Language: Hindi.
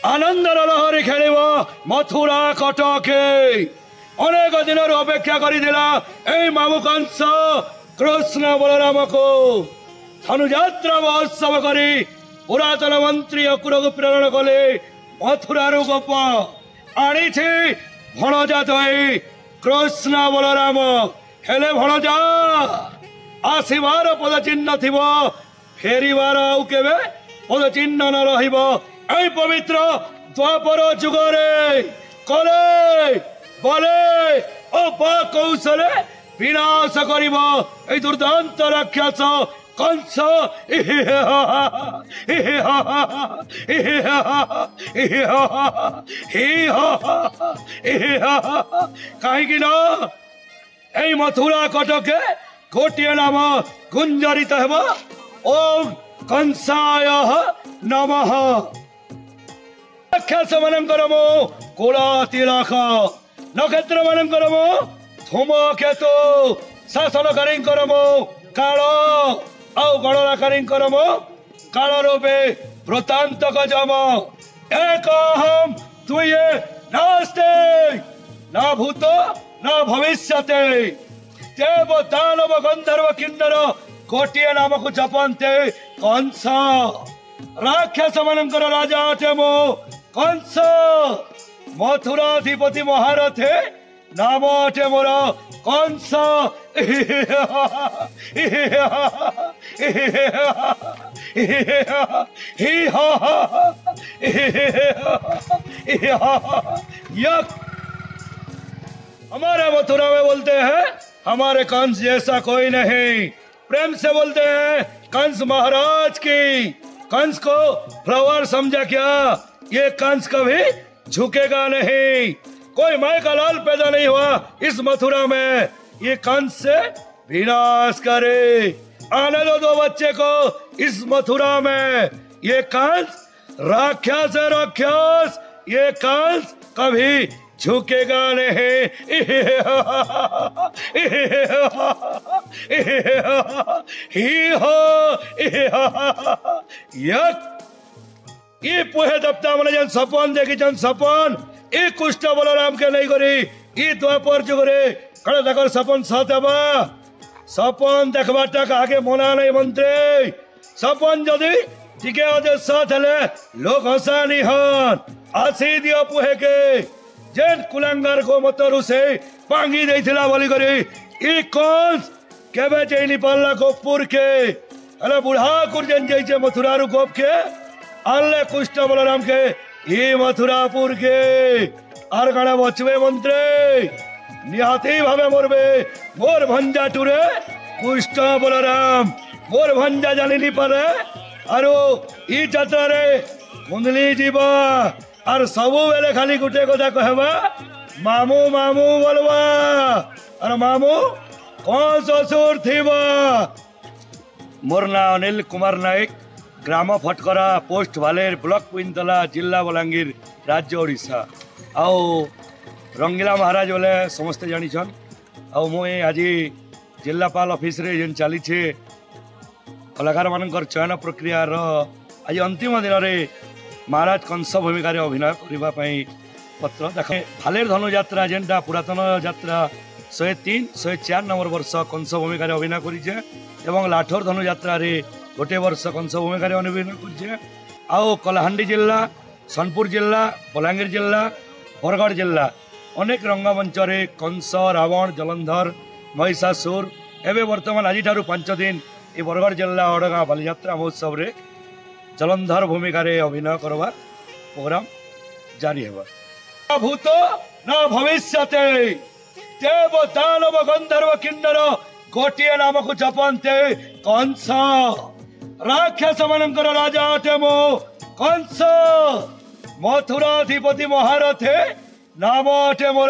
आनंदर लहरी खेल मथुरा कटके अनेक दिन अपेक्षा कर मामू कंस कृष्ण बलराम को धनुजात्रा महोत्सव करी पुरातन मंत्री अकुर को प्रेरण कले मथुरार गोप आनी भणजा दई कृष्ण बलराम हेले भणजा आसबार पद चिन्ह थी फेरबार आउ केवे पद चिन्ह न रही पवित्र द्वापर जुगरे कले बले कौशले विनाश कर दुर्दांत राक्षस कंस कहीं मथुरा कटके गोटे नाम गुंजरित ओम कंसाय नमः राक्षस मानकर मो कुला तिलक नक्षत्र मानकर मो धूमकेतु शासनकारी मो काल आउ गणनाकारी मो काल रूपे वृतांत गजम एक अहम तुये नास्ते न भूत न भविष्यते देव दानव गंधर्व किन्नर गोटे नाम को जपन्ते कंस राक्षस मानकर राजा अटे मो कंस मथुराधिपति महारथे नाम अटे मोर कंस हमारे मथुरा में बोलते हैं हमारे कंस जैसा कोई नहीं। प्रेम से बोलते हैं कंस महाराज की। कंस को फ्लावर समझा क्या? ये कंस कभी झुकेगा नहीं। कोई माय का लाल पैदा नहीं हुआ इस मथुरा में ये कंस से विनाश करे। आने दो बच्चे को इस मथुरा में। ये कंस राक्षस है राक्षस। ये कंस कभी झुकेगा नहीं। ये पुहे दप्ता मैंने जन सपन देखी जन सपन ये कुष्ठ बलराम के नहीं करी ये द्वापर जुगरे कड़े तक सपन सतबा सपन देखबाटा आगे मना नहीं मंत्री सपन जदि टिके अदे साथ हेले लोग हसानी हन आसी दियो पुहे के जेन कुलांगार को मतरु से पांगी देथिला बोली करी ई कंस केबे चैनी पालना गोपुर के अले बुढ़ा कुरजन जैसे मथुरारु गोप के अल्ले कुष्ठ बलराम के ई मथुरापुर के आर गाना बचबे मंत्री निहाती भावे मरबे मोर भंजा टुरे कुष्ठ बलराम मोर भंजा जानिनी पारे आरो ई जात्रा रे कुंडली जीवा और सबु बेले खाली गुटे कथा कहबा मामू मामू बोलबा और मामू कौन ससुर थीबा। मोर ना अनिल कुमार नायक ग्राम फटकरा पोस्ट भालेर ब्लॉक पुइनतला जिला बलांगीर राज्य ओडिशा आओ रंगीला महाराज बोले समस्ते जानिछन आओ मुई आज जिलापाल ऑफिस रे जेन चली कलाकार मानकर चयन प्रक्रिया आज अंतिम दिन में महाराज कंस भूमिका अभिनय करने पत्र देखे भालेर धनु यात्रा जेनटा पुरातन यात्रा 103 104 नंबर वर्ष कंस भूमिका अभिनय करें और लाठोर धनु यात्रा रे गोटे वर्ष कंस भूमिका अभिनय करें आओ कलाहांडी जिला सोनपुर जिला बलांगीर जिला बरगढ़ जिला अनेक रंगमंच रे कंस रावण जलंधर महिषासुर एवं वर्तमान आज 5 दिन ये बरगढ़ जिला अड़गा बालीयात्रा महोत्सव रे जलंधर भूमिका अभिनय करवा प्रोग्राम जारी है। भूत न भविष्यते देव दानव गंधर्व किन्नर गोटे नाम को जपन्ते कंस राक्षस मानकर राजा अटे मो कंस मथुराधिपति महारथे नाम अटे मोर